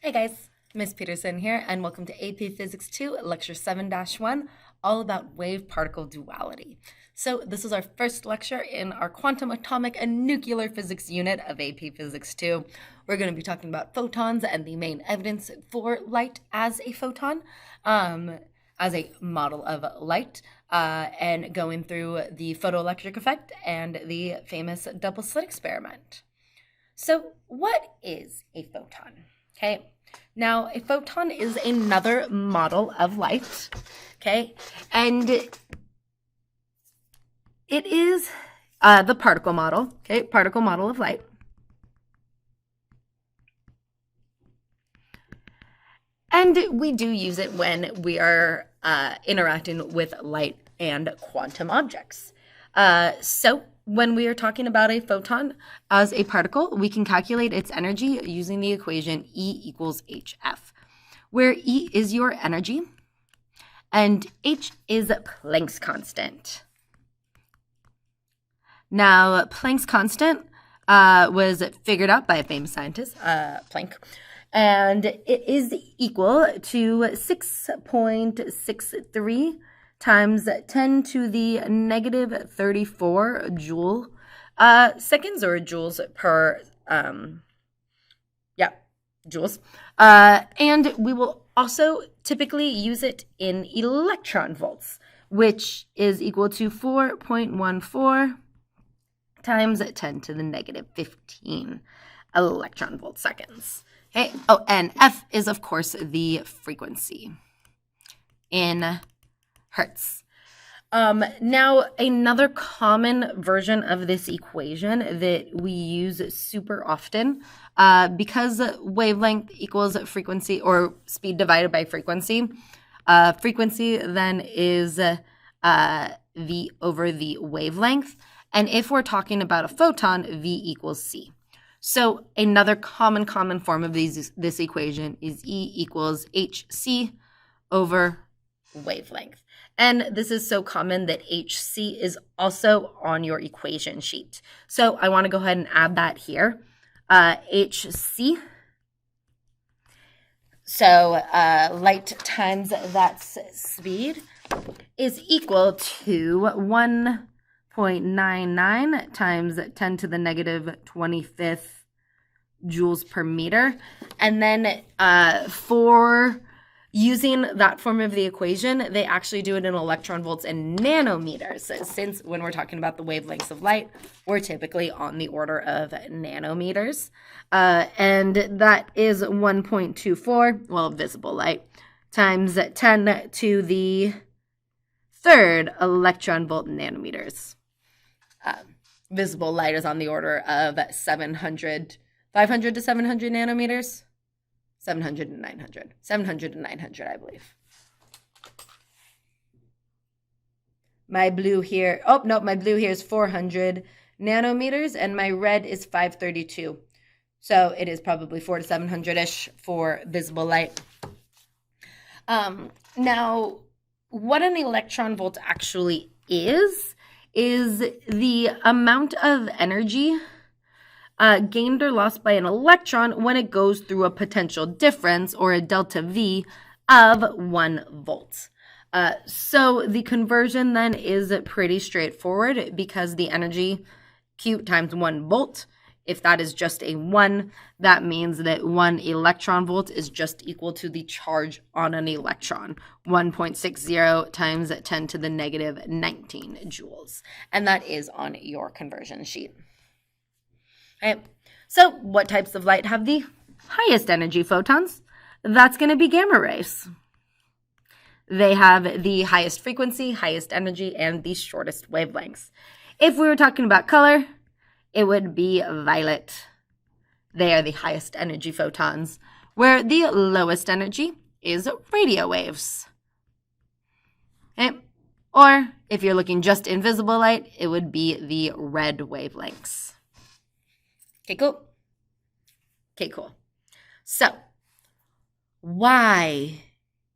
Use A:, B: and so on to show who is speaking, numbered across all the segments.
A: Hey guys, Miss Peterson here, and welcome to AP Physics 2, Lecture 7-1, all about wave-particle duality. So this is our first lecture in our quantum, atomic, and nuclear physics unit of AP Physics 2. We're going to be talking about photons and the main evidence for light as a photon, as a model of light, and going through the photoelectric effect and the famous double slit experiment. So what is a photon? Okay, now a photon is another model of light, okay, and it is the particle model, okay, particle model of light. And we do use it when we are interacting with light and quantum objects. So when we are talking about a photon as a particle, we can calculate its energy using the equation E equals hf, where E is your energy and h is Planck's constant. Now, Planck's constant was figured out by a famous scientist, Planck, and it is equal to 6.63 times 10 to the negative 34 joule seconds, or joules per, joules. And we will also typically use it in electron volts, which is equal to 4.14 times 10 to the negative 15 electron volt seconds. Okay. Oh, and F is, of course, the frequency in hertz. Now, another common version of this equation that we use super often, because wavelength equals frequency, or speed divided by frequency, frequency then is V over the wavelength. And if we're talking about a photon, V equals C. So another common form of this equation is E equals hc over wavelength. And this is so common that hc is also on your equation sheet. So I want to go ahead and add that here. hc. So light times that speed is equal to 1.99 times 10 to the negative 25th joules per meter. And then for using that form of the equation, they actually do it in electron volts and nanometers, since when we're talking about the wavelengths of light, we're typically on the order of nanometers. And that is 1.24, well, visible light, times 10 to the third electron volt nanometers. Visible light is on the order of 500 to 700 nanometers. 700 and 900. 700 and 900, I believe. My blue here, my blue here is 400 nanometers, and my red is 532. So it is probably 400 to 700-ish for visible light. Now, what an electron volt actually is the amount of energy gained or lost by an electron when it goes through a potential difference, or a delta V, of 1 volt. So the conversion then is pretty straightforward, because the energy Q times 1 volt, if that is just a 1, that means that 1 electron volt is just equal to the charge on an electron, 1.60 times 10 to the negative 19 joules. And that is on your conversion sheet. Okay. So what types of light have the highest energy photons? That's going to be gamma rays. They have the highest frequency, highest energy, and the shortest wavelengths. If we were talking about color, it would be violet. They are the highest energy photons, where the lowest energy is radio waves. Okay. Or if you're looking just invisible light, it would be the red wavelengths. Okay, cool. Okay, cool. So, why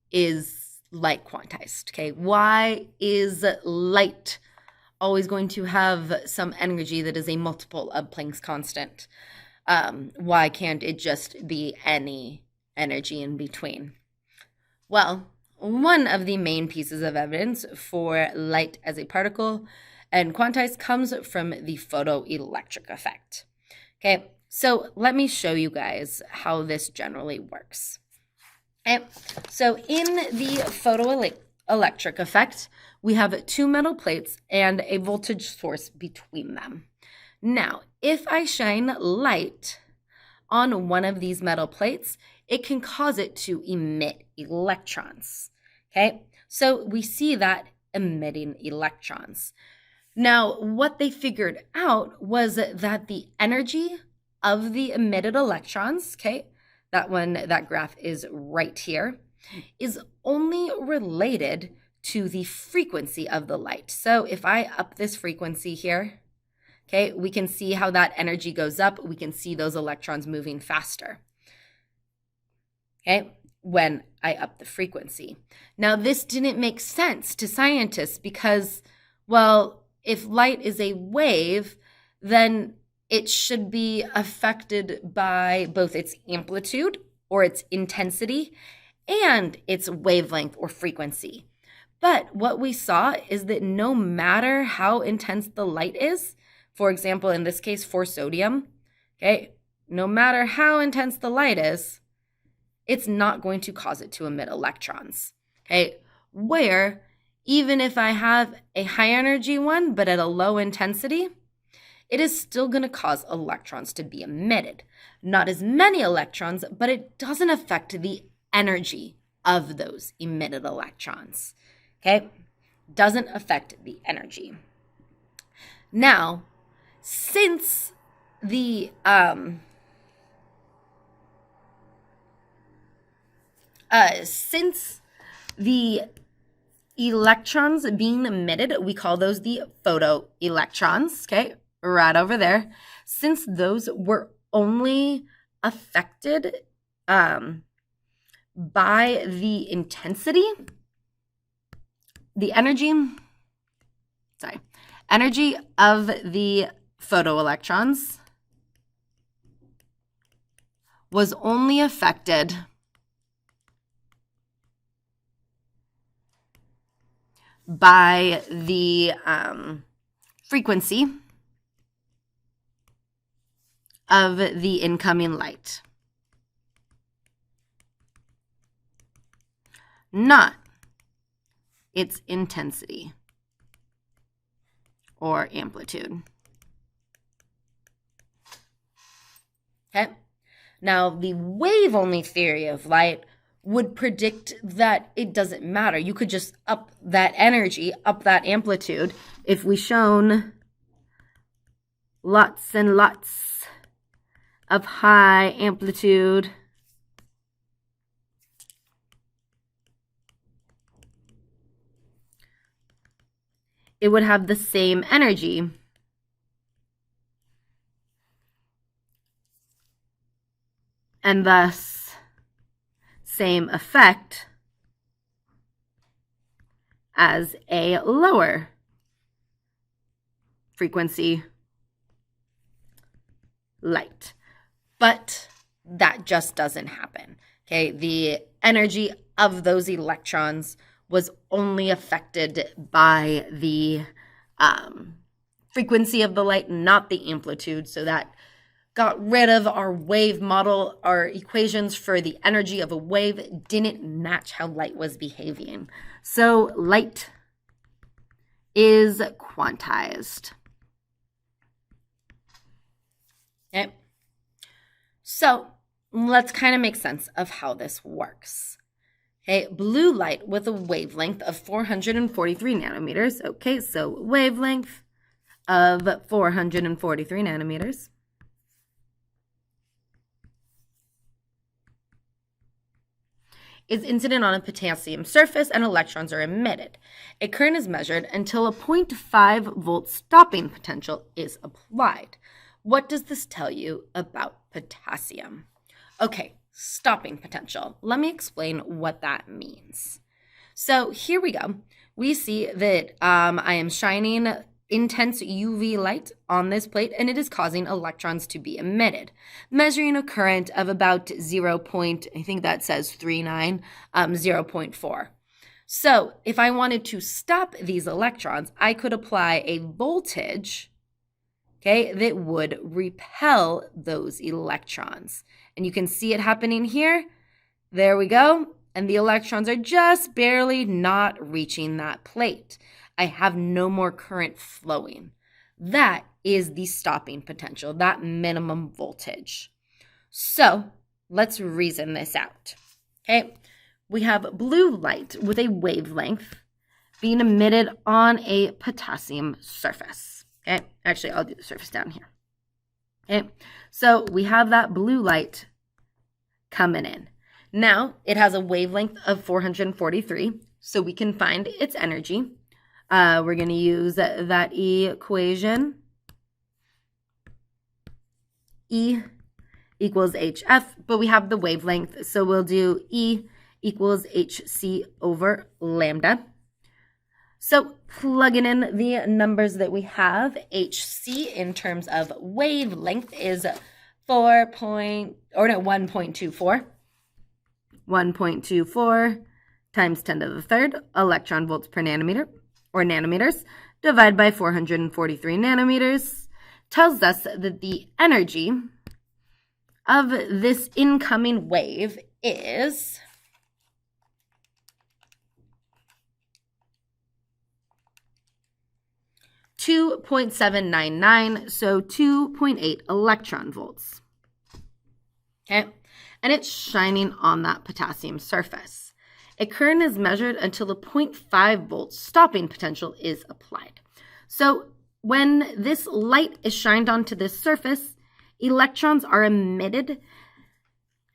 A: is light quantized? Okay, why is light always going to have some energy that is a multiple of Planck's constant? Why can't it just be any energy in between? Well, one of the main pieces of evidence for light as a particle and quantized comes from the photoelectric effect. Okay, so let me show you guys how this generally works. Okay, so in the photoelectric effect, we have two metal plates and a voltage source between them. Now, if I shine light on one of these metal plates, it can cause it to emit electrons. Okay, so we see that emitting electrons. Now, what they figured out was that the energy of the emitted electrons, okay, that graph is right here, is only related to the frequency of the light. So if I up this frequency here, okay, we can see how that energy goes up. We can see those electrons moving faster, okay, when I up the frequency. Now, this didn't make sense to scientists because, well, if light is a wave, then it should be affected by both its amplitude or its intensity and its wavelength or frequency. But what we saw is that no matter how intense the light is, for example, in this case, for sodium, okay, no matter how intense the light is, it's not going to cause it to emit electrons, okay? Where even if I have a high energy one, but at a low intensity, it is still going to cause electrons to be emitted. Not as many electrons, but it doesn't affect the energy of those emitted electrons, okay? Doesn't affect the energy. Now, since the electrons being emitted, we call those the photoelectrons, okay, right over there. Since those were only affected by the intensity, the energy of the photoelectrons was only affected by the frequency of the incoming light, not its intensity or amplitude. Okay? Now, the wave-only theory of light would predict that it doesn't matter. You could just up that energy, up that amplitude. If we shown lots and lots of high amplitude, it would have the same energy and thus same effect as a lower frequency light. But that just doesn't happen. Okay, the energy of those electrons was only affected by the frequency of the light, not the amplitude. So that got rid of our wave model. Our equations for the energy of a wave didn't match how light was behaving. So light is quantized. Okay. So let's kind of make sense of how this works. Okay, blue light with a wavelength of 443 nanometers. Okay, so wavelength of 443 nanometers is incident on a potassium surface and electrons are emitted. A current is measured until a 0.5 volt stopping potential is applied. What does this tell you about potassium? Okay, stopping potential. Let me explain what that means. So here we go. We see that I am shining intense UV light on this plate, and it is causing electrons to be emitted, measuring a current of about 0.4. So if I wanted to stop these electrons, I could apply a voltage, okay, that would repel those electrons. And you can see it happening here. There we go. And the electrons are just barely not reaching that plate. I have no more current flowing. That is the stopping potential, that minimum voltage. So let's reason this out. Okay, we have blue light with a wavelength being emitted on a potassium surface. Okay, actually, I'll do the surface down here. Okay, so we have that blue light coming in. Now, it has a wavelength of 443, so we can find its energy. We're going to use that equation. E equals HF, but we have the wavelength, so we'll do E equals HC over lambda. So plugging in the numbers that we have, HC in terms of wavelength is 1.24. 1.24 times 10 to the third electron volts per nanometer, or nanometers, divided by 443 nanometers, tells us that the energy of this incoming wave is 2.799, so 2.8 electron volts. Okay, and it's shining on that potassium surface. A current is measured until the 0.5 volt stopping potential is applied. So when this light is shined onto this surface, electrons are emitted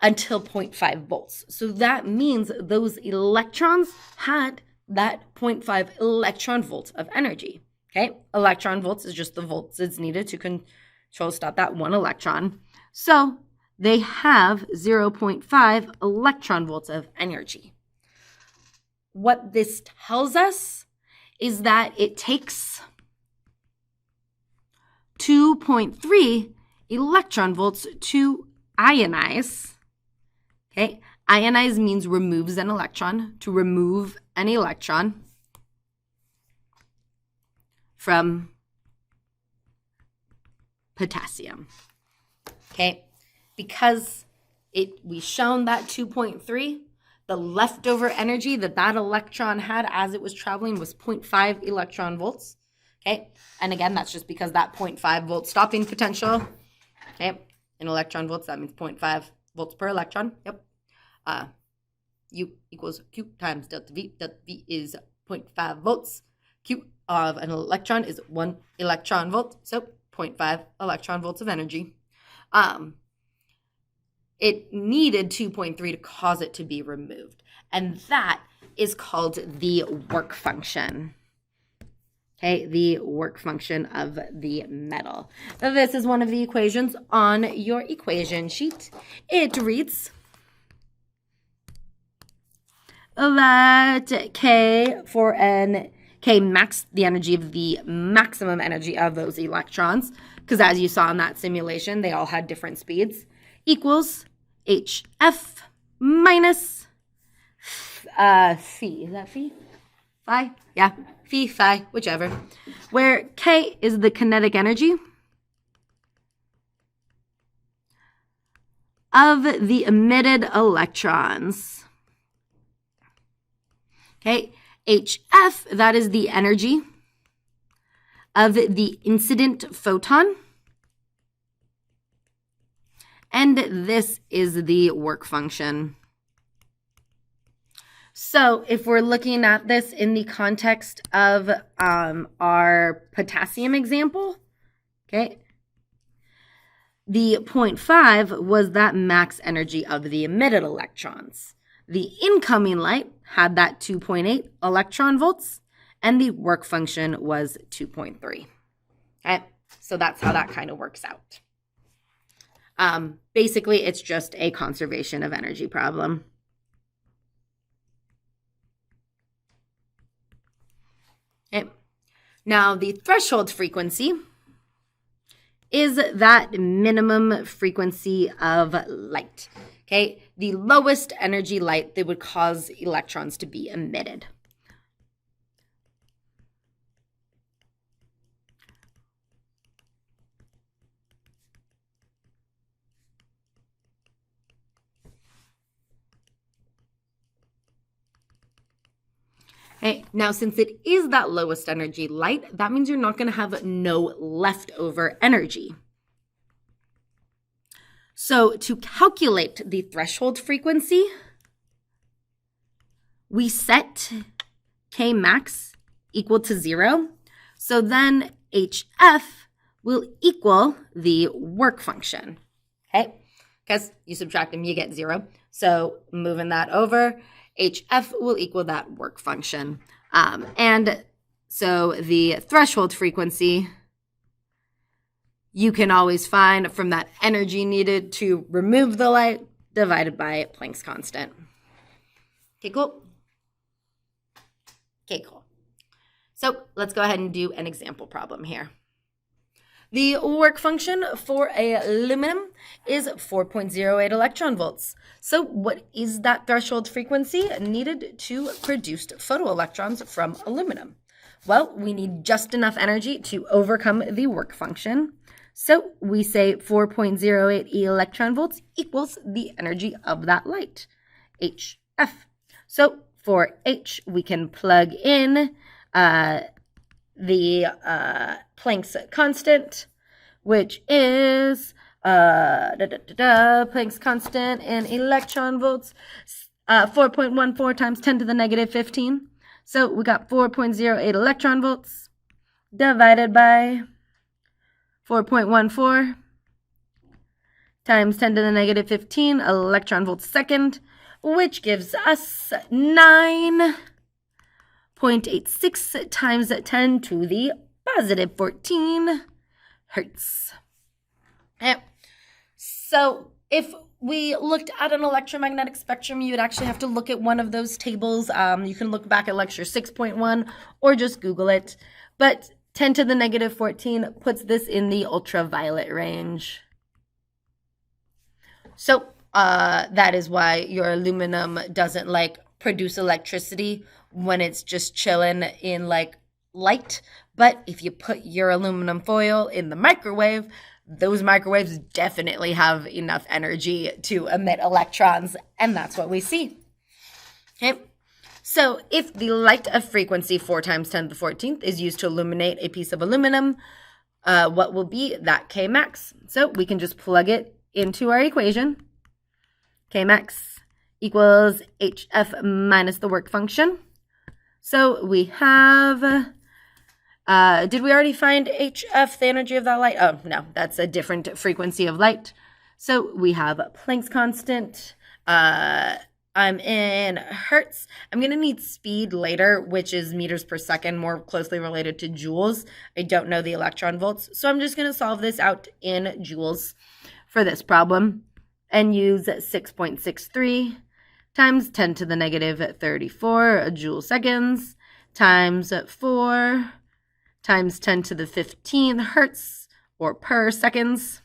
A: until 0.5 volts. So that means those electrons had that 0.5 electron volts of energy. Okay, electron volts is just the volts that's needed to stop that one electron. So they have 0.5 electron volts of energy. What this tells us is that it takes 2.3 electron volts to ionize. Okay, ionize means removes an electron, to remove an electron from potassium. Okay, because we've shown that 2.3, the leftover energy that electron had as it was traveling was 0.5 electron volts. Okay, and again, that's just because that 0.5 volt stopping potential, okay, in electron volts, that means 0.5 volts per electron. Yep. U equals Q times delta V. Delta V is 0.5 volts. Q of an electron is 1 electron volt, so 0.5 electron volts of energy. It needed 2.3 to cause it to be removed, and that is called the work function. Okay, the work function of the metal. So this is one of the equations on your equation sheet. It reads that K max, the energy of the maximum energy of those electrons, because as you saw in that simulation, they all had different speeds, equals HF minus phi. Is that phi? Phi? Yeah, phi, whichever. Where K is the kinetic energy of the emitted electrons. Okay, HF, that is the energy of the incident photon. And this is the work function. So if we're looking at this in the context of our potassium example, okay, the 0.5 was that max energy of the emitted electrons. The incoming light had that 2.8 electron volts, and the work function was 2.3. Okay, so that's how that kind of works out. Basically, it's just a conservation of energy problem. Okay, Now, the threshold frequency is that minimum frequency of light, okay? The lowest energy light that would cause electrons to be emitted. Okay, now, since it is that lowest energy light, that means you're not going to have no leftover energy. So to calculate the threshold frequency, we set K max equal to 0. So then HF will equal the work function, okay? Because you subtract them, you get 0. So moving that over, HF will equal that work function. And so the threshold frequency, you can always find from that energy needed to remove the light divided by Planck's constant. Okay, cool. Okay, cool. So let's go ahead and do an example problem here. The work function for aluminum is 4.08 electron volts. So what is that threshold frequency needed to produce photoelectrons from aluminum? Well, we need just enough energy to overcome the work function. So we say 4.08 electron volts equals the energy of that light, HF. So for H, we can plug in the Planck's constant, which is Planck's constant in electron volts, 4.14 times 10 to the negative 15. So we got 4.08 electron volts divided by 4.14 times 10 to the negative 15 electron volts second, which gives us 9.86 times 10 to the positive 14 hertz. Okay. So if we looked at an electromagnetic spectrum, you would actually have to look at one of those tables. You can look back at lecture 6.1 or just Google it. But 10 to the negative 14 puts this in the ultraviolet range. So that is why your aluminum doesn't produce electricity when it's just chilling in light. But if you put your aluminum foil in the microwave, those microwaves definitely have enough energy to emit electrons, and that's what we see. Okay. So if the light of frequency 4 times 10 to the 14th is used to illuminate a piece of aluminum, what will be that K max? So we can just plug it into our equation. K max equals HF minus the work function. So we have, did we already find HF, the energy of that light? Oh, no, that's a different frequency of light. So we have Planck's constant. I'm in hertz. I'm going to need speed later, which is meters per second, more closely related to joules. I don't know the electron volts, so I'm just going to solve this out in joules for this problem and use 6.63 times 10 to the negative 34 joule seconds times 4 times 10 to the 15 hertz or per seconds.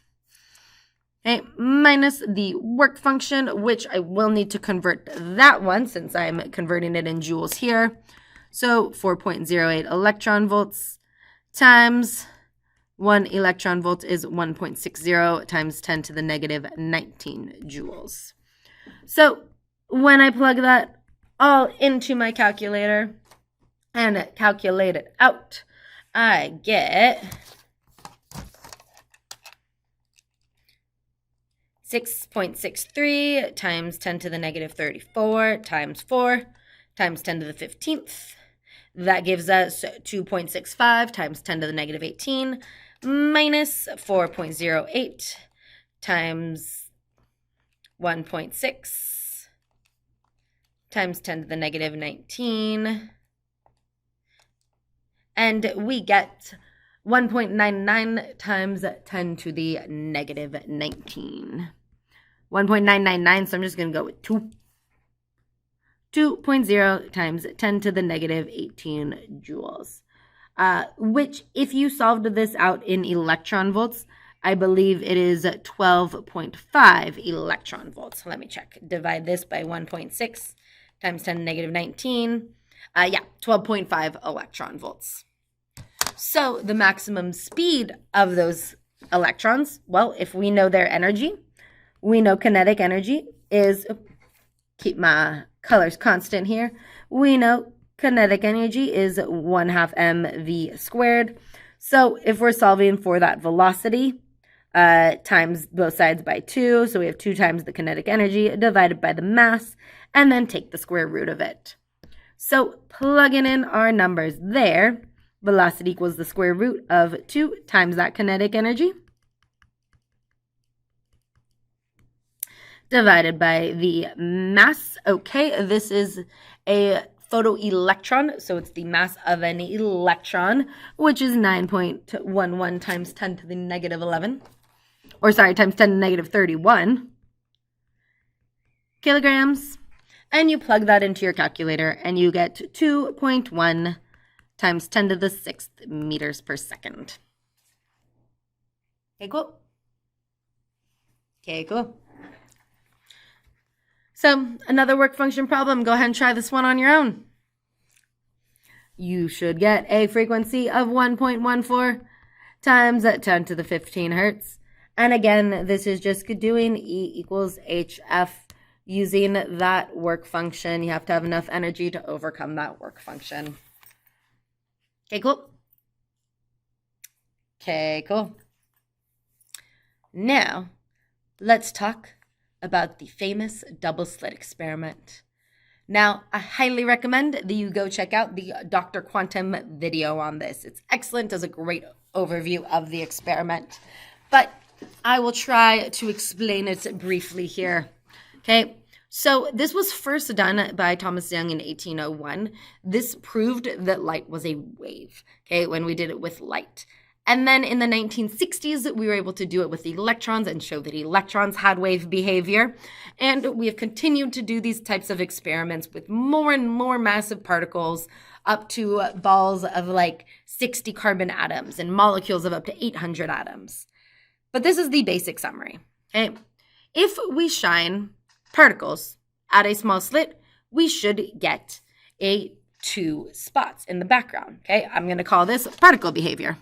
A: Okay, minus the work function, which I will need to convert that one since I'm converting it in joules here. So 4.08 electron volts times 1 electron volt is 1.60 times 10 to the negative 19 joules. So when I plug that all into my calculator and calculate it out, I get 6.63 times 10 to the negative 34 times 4 times 10 to the 15th. That gives us 2.65 times 10 to the negative 18 minus 4.08 times 1.6 times 10 to the negative 19. And we get 1.99 times 10 to the negative 19. 1.999, so I'm just going to go with 2. 2.0 times 10 to the negative 18 joules. which if you solved this out in electron volts, I believe it is 12.5 electron volts. Let me check. Divide this by 1.6 times 10 to the negative 19. 12.5 electron volts. So the maximum speed of those electrons, well, if we know their energy, we know kinetic energy is, keep my colors constant here, we know kinetic energy is 1/2 mv squared. So if we're solving for that velocity, times both sides by 2, so we have 2 times the kinetic energy divided by the mass, and then take the square root of it. So plugging in our numbers there, velocity equals the square root of 2 times that kinetic energy divided by the mass. Okay, this is a photoelectron, so it's the mass of an electron, which is 9.11 times 10 to the negative 11. Or sorry, times 10 to the negative 31 kilograms. And you plug that into your calculator, and you get 2.1 times 10 to the 6th meters per second. Okay, cool. Okay, cool. So another work function problem. Go ahead and try this one on your own. You should get a frequency of 1.14 times 10 to the 15 hertz. And again, this is just doing E equals HF using that work function. You have to have enough energy to overcome that work function. Okay, cool. Okay, cool. Now, let's talk about the famous double slit experiment. Now, I highly recommend that you go check out the Dr. Quantum video on this. It's excellent, does a great overview of the experiment. But I will try to explain it briefly here. Okay, so this was first done by Thomas Young in 1801. This proved that light was a wave, okay, when we did it with light. And then in the 1960s, we were able to do it with electrons and show that electrons had wave behavior. And we have continued to do these types of experiments with more and more massive particles, up to balls of like 60 carbon atoms and molecules of up to 800 atoms. But this is the basic summary. Okay? If we shine particles at a small slit, we should get 2 spots in the background. Okay, I'm going to call this particle behavior.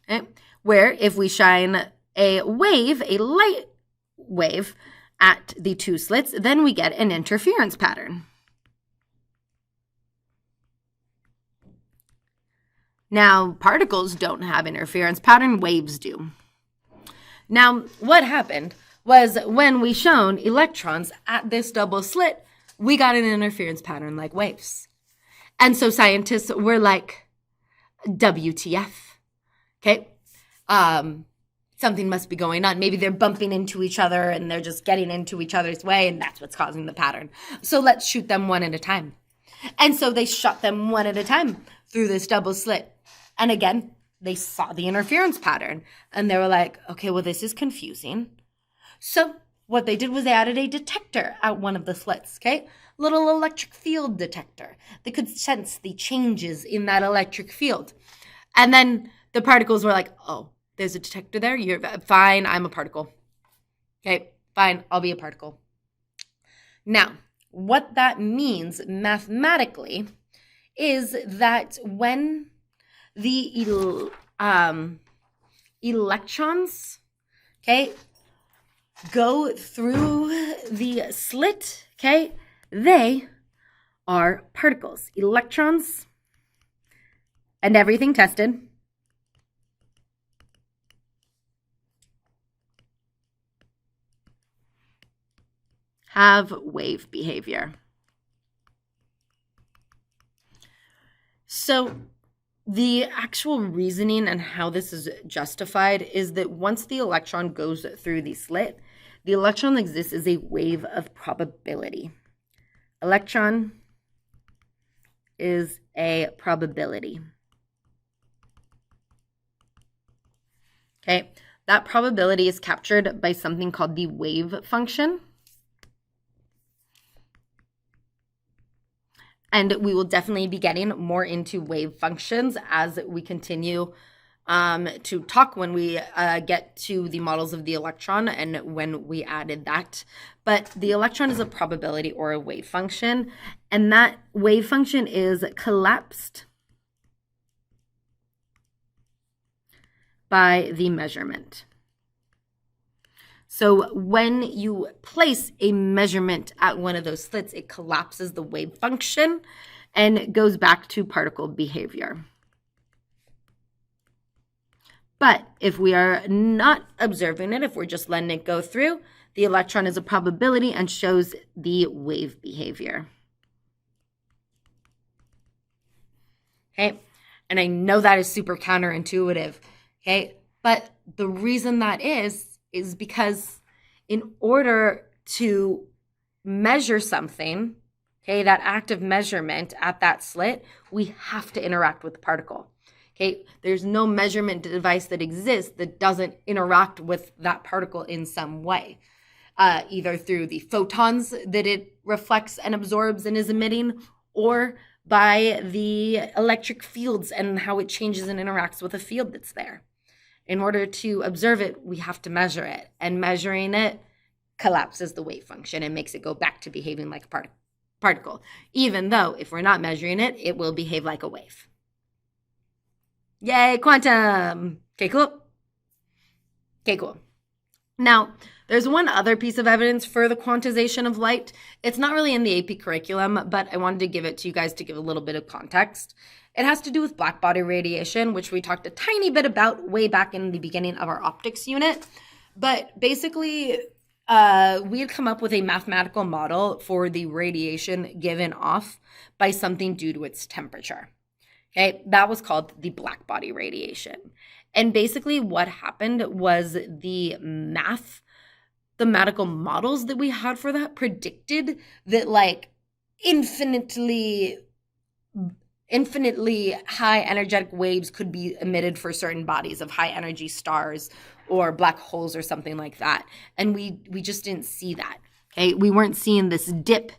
A: Okay? Where if we shine a wave, a light wave, at the 2 slits, then we get an interference pattern. Now, particles don't have interference pattern, waves do. Now, what happened was when we shone electrons at this double slit, we got an interference pattern like waves. And so scientists were like, WTF, okay? Something must be going on. Maybe they're bumping into each other and they're just getting into each other's way, and that's what's causing the pattern. So let's shoot them one at a time. And so they shot them one at a time through this double slit. And again, they saw the interference pattern and they were like, okay, well, this is confusing. So what they did was they added a detector at one of the slits, okay? Little electric field detector. They could sense the changes in that electric field. And then the particles were like, oh, there's a detector there? You're fine, I'm a particle. Okay, fine, I'll be a particle. Now, what that means mathematically is that when the electrons, okay, go through the slit, okay, they are particles. Electrons and everything tested have wave behavior. So the actual reasoning and how this is justified is that once the electron goes through the slit, the electron exists as a wave of probability. Electron is a probability. Okay, that probability is captured by something called the wave function. And we will definitely be getting more into wave functions as we continue to talk when we get to the models of the electron and when we added that. But the electron is a probability or a wave function, and that wave function is collapsed by the measurement. So when you place a measurement at one of those slits, it collapses the wave function and goes back to particle behavior. But if we are not observing it, if we're just letting it go through, the electron is a probability and shows the wave behavior. Okay, and I know that is super counterintuitive, okay? But the reason that is because in order to measure something, okay, that act of measurement at that slit, we have to interact with the particle. Okay, there's no measurement device that exists that doesn't interact with that particle in some way, either through the photons that it reflects and absorbs and is emitting, or by the electric fields and how it changes and interacts with a field that's there. In order to observe it, we have to measure it, and measuring it collapses the wave function and makes it go back to behaving like a particle, even though if we're not measuring it, it will behave like a wave. Yay, quantum! Okay, cool. Okay, cool. Now, there's one other piece of evidence for the quantization of light. It's not really in the AP curriculum, but I wanted to give it to you guys to give a little bit of context. It has to do with blackbody radiation, which we talked a tiny bit about way back in the beginning of our optics unit. But basically, we had come up with a mathematical model for the radiation given off by something due to its temperature. Okay, that was called the blackbody radiation. And basically what happened was the mathematical models that we had for that predicted that like infinitely high energetic waves could be emitted for certain bodies of high energy stars or black holes or something like that. And we just didn't see that. Okay, we weren't seeing this dip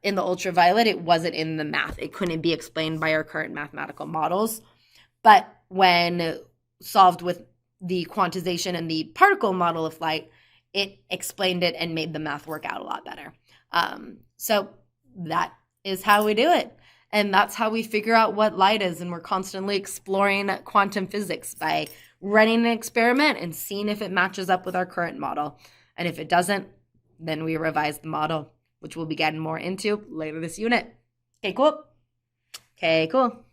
A: in the ultraviolet. It wasn't in the math. It couldn't be explained by our current mathematical models. But when solved with the quantization and the particle model of light, it explained it and made the math work out a lot better. So that is how we do it. And that's how we figure out what light is. And we're constantly exploring quantum physics by running an experiment and seeing if it matches up with our current model. And if it doesn't, then we revise the model, which we'll be getting more into later this unit. Okay, cool. Okay, cool.